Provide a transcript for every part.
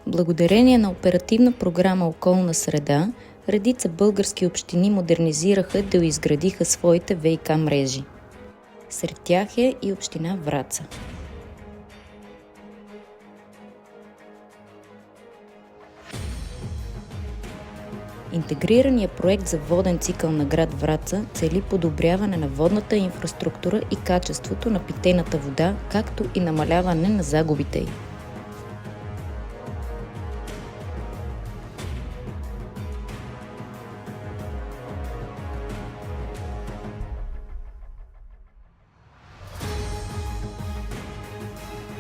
Благодарение на оперативна програма „Околна среда“, редица български общини модернизираха и доизградиха своите ВиК мрежи. Сред тях е и община Враца. Интегрираният проект за воден цикъл на град Враца цели подобряване на водната инфраструктура и качеството на питейната вода, както и намаляване на загубите й.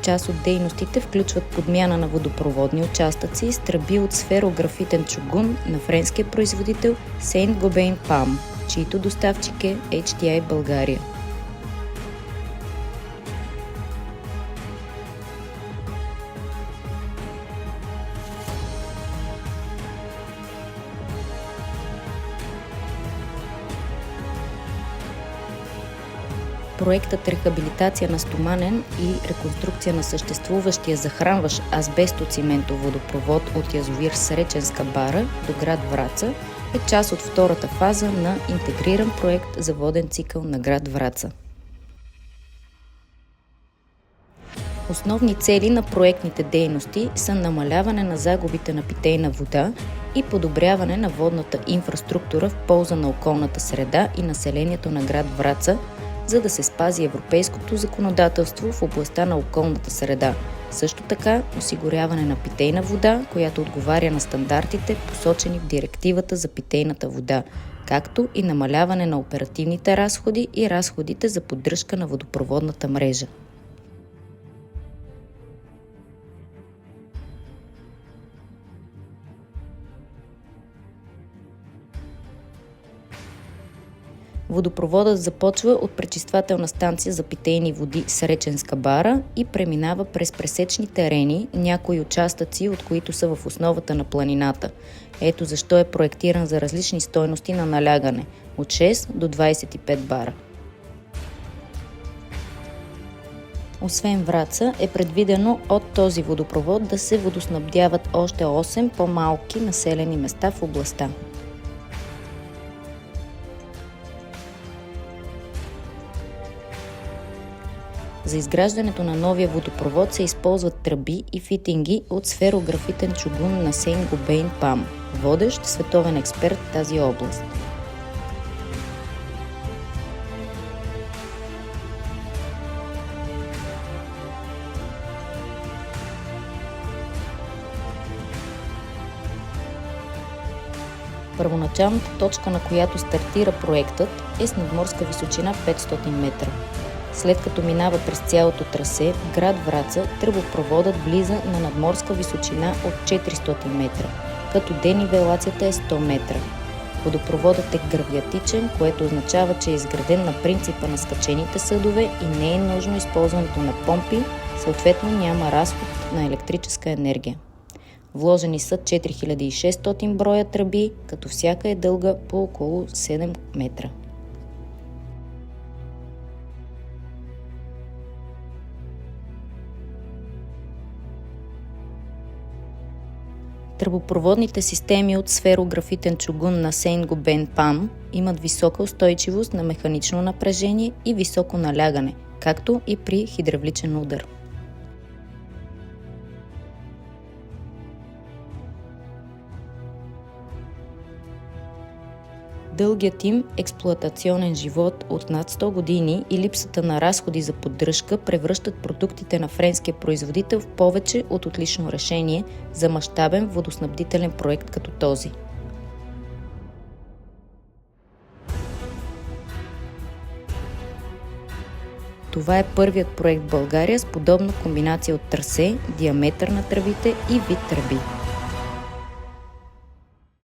Част от дейностите включват подмяна на водопроводни участъци с тръби от сферографитен чугун на френския производител Saint-Gobain PAM, чийто доставчик е HDI България. Проектът рехабилитация на стоманен и реконструкция на съществуващия захранващ азбестоциментов водопровод от язовир Среченска бара до град Враца е част от втората фаза на интегриран проект за воден цикъл на град Враца. Основни цели на проектните дейности са намаляване на загубите на питейна вода и подобряване на водната инфраструктура в полза на околната среда и населението на град Враца, за да се спази европейското законодателство в областта на околната среда. Също така осигуряване на питейна вода, която отговаря на стандартите, посочени в Директивата за питейната вода, както и намаляване на оперативните разходи и разходите за поддръжка на водопроводната мрежа. Водопроводът започва от пречиствателна станция за питейни води Среченска бара и преминава през пресечни терени, някои участъци от които са в основата на планината. Ето защо е проектиран за различни стойности на налягане – от 6 до 25 бара. Освен Враца, е предвидено от този водопровод да се водоснабдяват още 8 по-малки населени места в областта. За изграждането на новия водопровод се използват тръби и фитинги от сферографитен чугун на Saint-Gobain PAM, водещ световен експерт в тази област. Първоначалната точка, на която стартира проектът, е с надморска височина 500 метра. След като минава през цялото трасе, в град Враца тръбопроводът влиза на надморска височина от 400 метра, като денивелацията е 100 метра. Водопроводът е гравиатичен, което означава, че е изграден на принципа на скачените съдове и не е нужно използването на помпи, съответно няма разход на електрическа енергия. Вложени са 4600 броя тръби, като всяка е дълга по около 7 метра. Тръбопроводните системи от сферографитен чугун на Saint-Gobain PAM имат висока устойчивост на механично напрежение и високо налягане, както и при хидравличен удар. Дългият им експлоатационен живот от над 100 години и липсата на разходи за поддръжка превръщат продуктите на френския производител в повече от отлично решение за мащабен водоснабдителен проект като този. Това е първият проект в България с подобна комбинация от трасе, диаметър на тръбите и вид тръби.